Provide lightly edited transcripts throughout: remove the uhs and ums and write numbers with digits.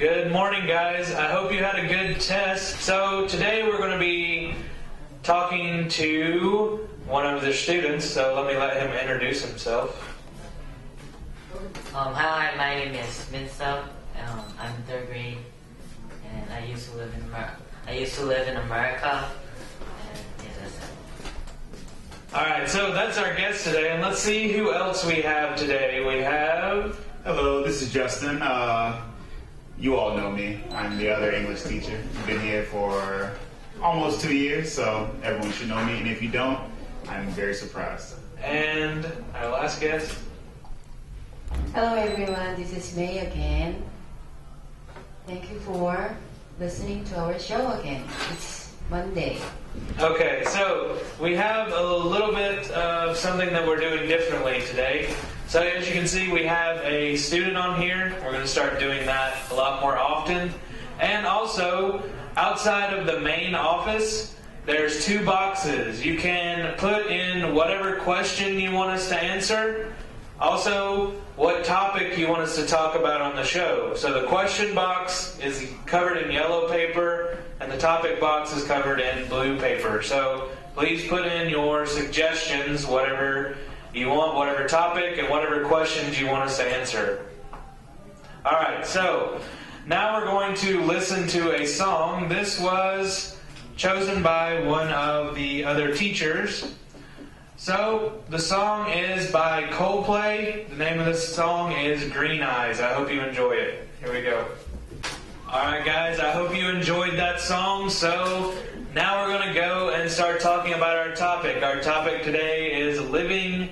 Good morning, guys. I hope you had a good test. So today we're going to be talking to one of the students, so let me let him introduce himself. Hi, my name is Minsup. I'm in third grade, and I used to live in America. And yeah, that's it. All right, so that's our guest today, and let's see who else we have today. We have... Hello, this is Justin. You all know me. I'm the other English teacher. I've been here for almost 2 years, so everyone should know me. And if you don't, I'm very surprised. And our last guest. Hello everyone, this is May again. Thank you for listening to our show again. It's Monday. Okay, so we have a little bit of something that we're doing differently today. So as you can see, we have a student on here. We're going to start doing that a lot more often. And also, outside of the main office, there's 2 boxes. You can put in whatever question you want us to answer. Also, what topic you want us to talk about on the show. So the question box is covered in yellow paper, and the topic box is covered in blue paper. So please put in your suggestions, whatever you want, whatever topic, and whatever questions you want us to answer. Alright, so now we're going to listen to a song. This was chosen by one of the other teachers. So, the song is by Coldplay. The name of this song is Green Eyes. I hope you enjoy it. Here we go. Alright guys, I hope you enjoyed that song. So, now we're going to go and start talking about our topic. Our topic today is living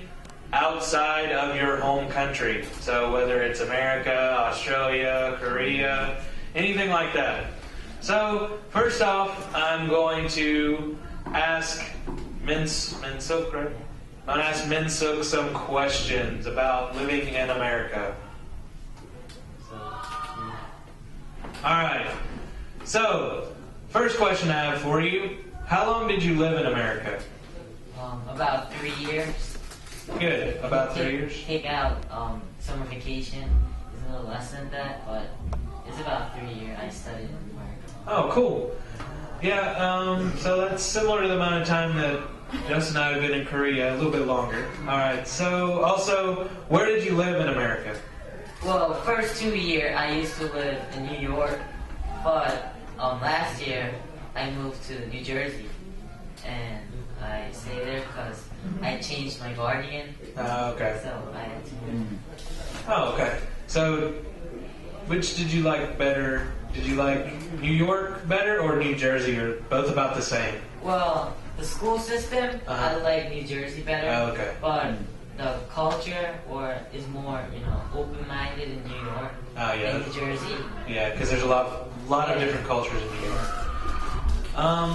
outside of your home country. So, whether it's America, Australia, Korea, anything like that. So, first off, I'm going to ask Minsuk, right? I'm going to ask Minsuk some questions about living in America. Alright, so, first question I have for you. How long did you live in America? About 3 years. Good, about 3 years? Take out summer vacation. It's a little less than that, but it's about 3 years I studied in America. Oh, cool. Yeah, so that's similar to the amount of time that Justin and I have been in Korea, a little bit longer. Alright, so also, where did you live in America? Well, first 2 years I used to live in New York, but last year I moved to New Jersey, and I stayed there because I changed my guardian. Okay. So I had to move. Oh, okay. So, which did you like better? Did you like New York better or New Jersey, or both about the same? Well, the school system, I like New Jersey better. Oh, okay. But the culture is more, open-minded in New York than New Jersey. Yeah, because there's a lot of different cultures in New York.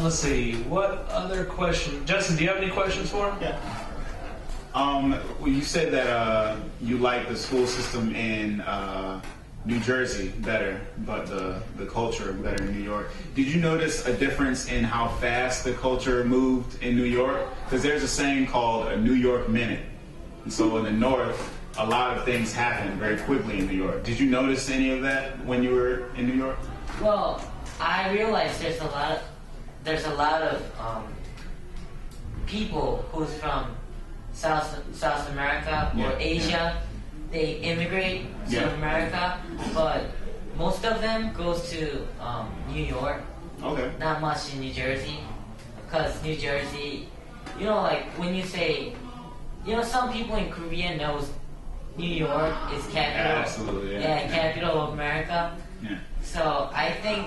Let's see. What other question? Justin, do you have any questions for him? Yeah. Well, you said that you like the school system in New Jersey better, but the culture better in New York. Did you notice a difference in how fast the culture moved in New York? Because there's a saying called a New York minute. And so in the North, a lot of things happen very quickly in New York. Did you notice any of that when you were in New York? Well, I realized there's a lot of people who's from South America or Asia. Yeah. They immigrate to America, but most of them goes to New York. Okay. Not much in New Jersey, because New Jersey, when you say, some people in Korea knows New York is capital. Absolutely. Yeah, capital of America. Yeah. So I think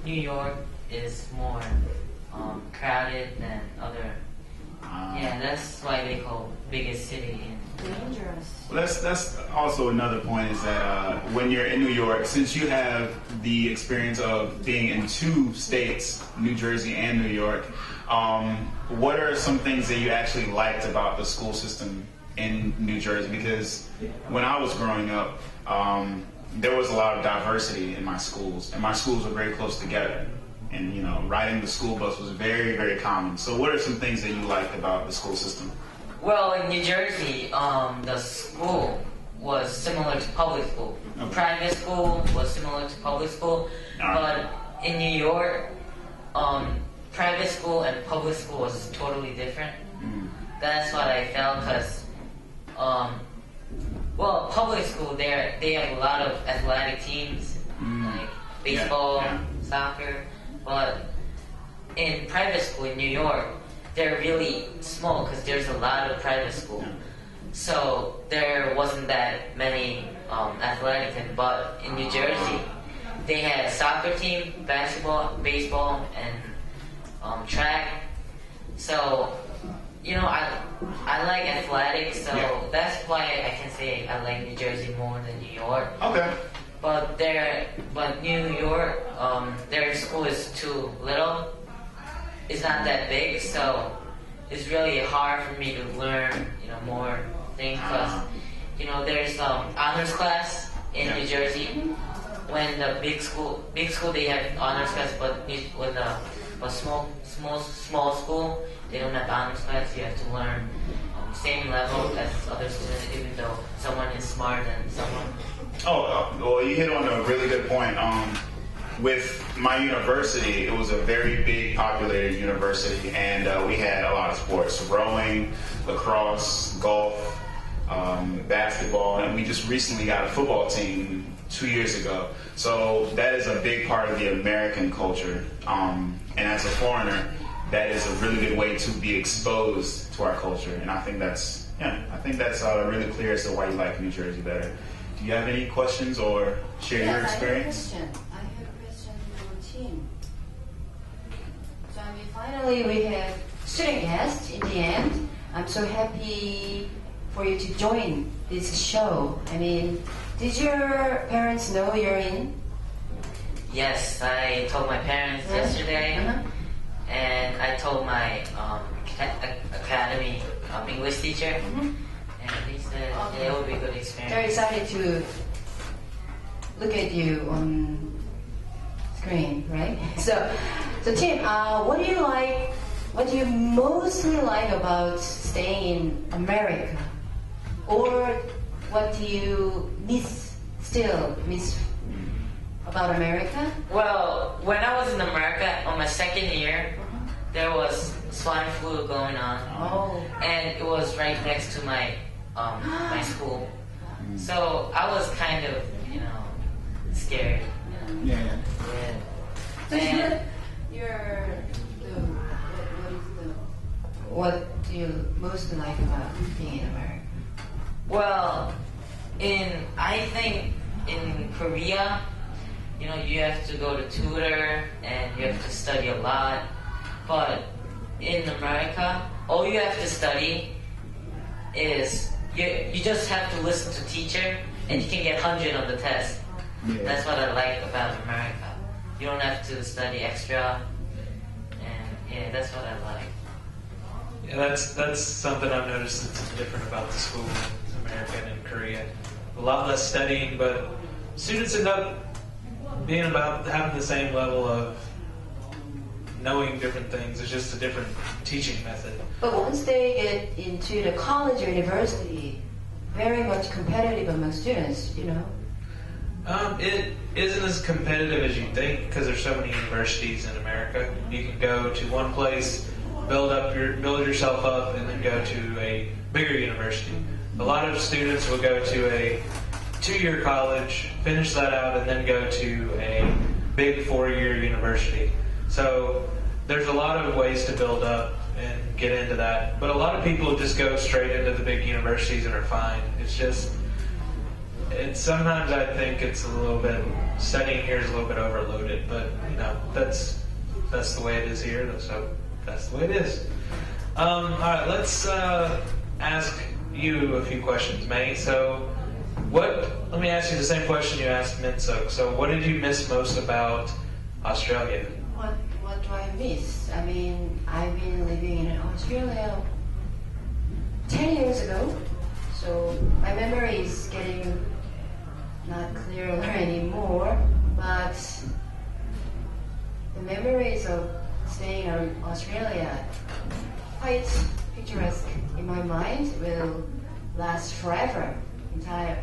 New York is more crowded than other. Yeah, that's why they call biggest city in. Dangerous. Well, that's also another point is that when you're in New York, since you have the experience of being in 2 states, New Jersey and New York, what are some things that you actually liked about the school system in New Jersey? Because when I was growing up, there was a lot of diversity in my schools, and my schools were very close together. And, riding the school bus was very, very common. So what are some things that you liked about the school system? Well, in New Jersey, the school was similar to public school. Okay. Private school was similar to public school, but in New York, private school and public school was totally different. That's what I felt because, well, public school they have a lot of athletic teams like baseball, soccer, but in private school in New York, they're really small because there's a lot of private school. So there wasn't that many athletic teams, but in New Jersey, they had a soccer team, basketball, baseball, and track. So, you know, I like athletics, so that's why I can say I like New Jersey more than New York. Okay. But New York, their school is too little. It's not that big, so it's really hard for me to learn, you know, more things. Because, you know, there's honors class in New Jersey. When the big school they have honors class, but when a small school they don't have honors class. You have to learn same level as other students, even though someone is smarter than someone. Well, you hit on a really good point. With my university, it was a very big, populated university, and we had a lot of sports: rowing, lacrosse, golf, basketball, and we just recently got a football team 2 years ago. So that is a big part of the American culture. And as a foreigner, that is a really good way to be exposed to our culture. And I think that's really clear as to why you like New Jersey better. Do you have any questions or share your experience? I have a question for Tim. So I mean, finally we have student guests in the end. I'm so happy for you to join this show. I mean, did your parents know you're in? Yes, I told my parents yesterday, and I told my academy English teacher, and he said it would be a good experience. Very excited to look at you on screen, right? So Tim, what do you like? What do you mostly like about staying in America, or what do you still miss about America? Well, when I was in America on my second year, there was swine flu going on, and it was right next to my my school. So I was kind of, you know, scared. What do you most like about being in America? Well, I think in Korea, you know, you have to go to tutor and you have to study a lot. But in America, all you have to study is you just have to listen to teacher and you can get 100 on the test. That's what I like about America. You don't have to study extra, and that's what I like. Yeah, that's something I've noticed that's different about the school in America and in Korea. A lot less studying, but students end up being about having the same level of knowing different things. It's just a different teaching method. But once they get into the college or university, very much competitive among students, you know? It isn't as competitive as you think because there's so many universities in America. You can go to one place, build yourself up, and then go to a bigger university. A lot of students will go to a 2-year college, finish that out, and then go to a big 4-year university. So there's a lot of ways to build up and get into that. But a lot of people just go straight into the big universities and are fine. Sometimes I think it's a little bit, studying here is a little bit overloaded, but you know, that's the way it is here, so that's the way it is. All right, let's ask you a few questions, May. So let me ask you the same question you asked Minsuk. So what did you miss most about Australia? What do I miss? I mean, I've been living in Australia 10 years ago, so my memory is getting not clearer anymore, but the memories of staying in Australia, quite picturesque in my mind, will last forever,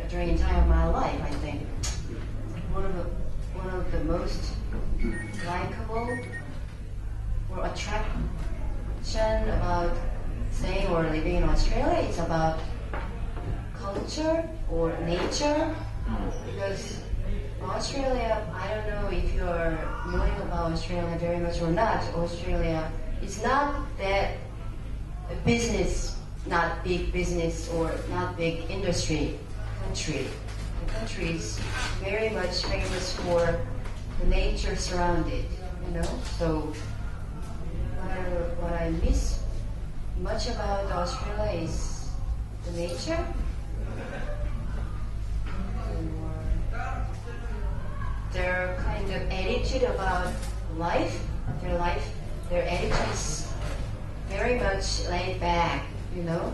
during entire my life. I think one of the most likable or attraction about staying or living in Australia is about culture or nature, because Australia, I don't know if you're knowing about Australia very much or not. Australia is not that business, not big business or not big industry country. The country is very much famous for the nature surrounded, you know. So what I miss much about Australia is the nature. Their kind of attitude about life, their attitude is very much laid back, you know.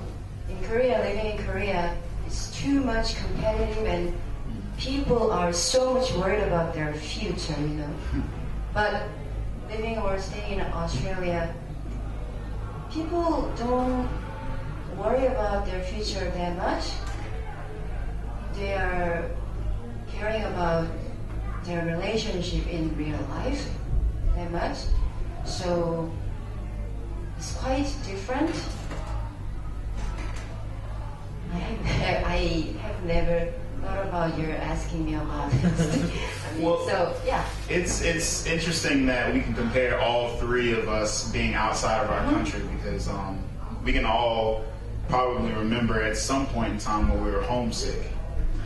In Korea, living in Korea is too much competitive and people are so much worried about their future, you know. But living or staying in Australia, people don't worry about their future that much. They are caring about their relationship in real life that much. So it's quite different. I have never thought about you asking me about this. I mean, Well, so yeah. It's interesting that we can compare all three of us being outside of our country, because we can all probably remember at some point in time when we were homesick.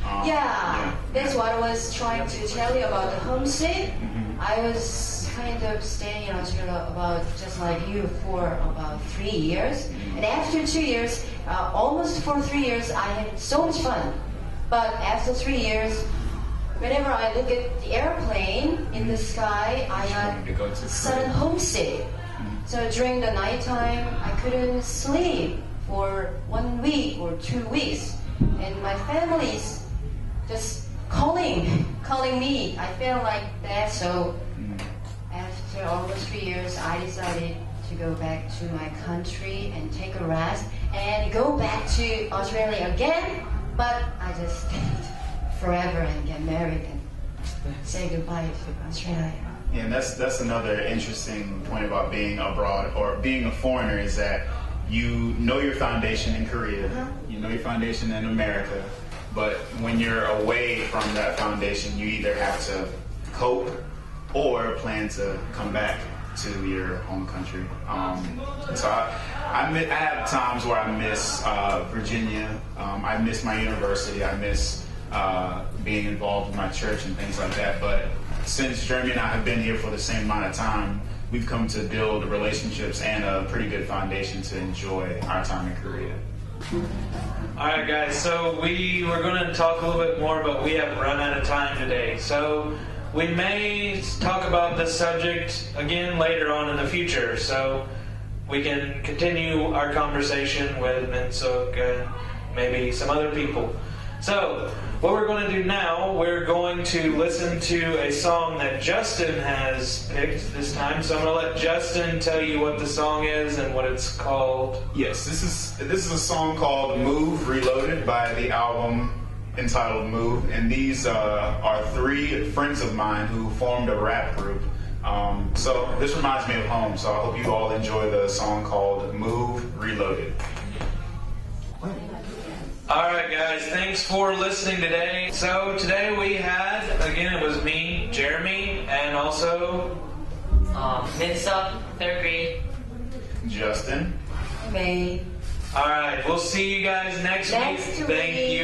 That's what I was trying to tell you about the homesick. I was kind of staying in Australia about just like you for about 3 years, and after 2 years, almost for 3 years, I had so much fun. But after 3 years, whenever I look at the airplane in the sky, I got sudden homesick. So during the nighttime, I couldn't sleep for 1 week or 2 weeks, and my family's just calling me. I felt like that. So after almost 3 years, I decided to go back to my country and take a rest and go back to Australia again. But I just stayed forever and get married and say goodbye to Australia. Yeah, and that's another interesting point about being abroad or being a foreigner, is that you know your foundation in Korea, you know your foundation in America, but when you're away from that foundation, you either have to cope or plan to come back to your home country. So I have times where I miss Virginia. I miss my university. I miss being involved with my church and things like that. But since Jeremy and I have been here for the same amount of time, we've come to build relationships and a pretty good foundation to enjoy our time in Korea. All right, guys, so we were going to talk a little bit more, but we have run out of time today. So we may talk about this subject again later on in the future, so we can continue our conversation with Minsuk and maybe some other people. So what we're going to do now, we're going to listen to a song that Justin has picked this time. So I'm going to let Justin tell you what the song is and what it's called. Yes, this is a song called Move Reloaded by the album entitled Move. And these are three friends of mine who formed a rap group. So this reminds me of home. So I hope you all enjoy the song called Move Reloaded. Alright guys, thanks for listening today. So today we had, again it was me, Jeremy, and also Minsuk, 3rd grade. Justin. May Alright, we'll see you guys next week. next Thank week.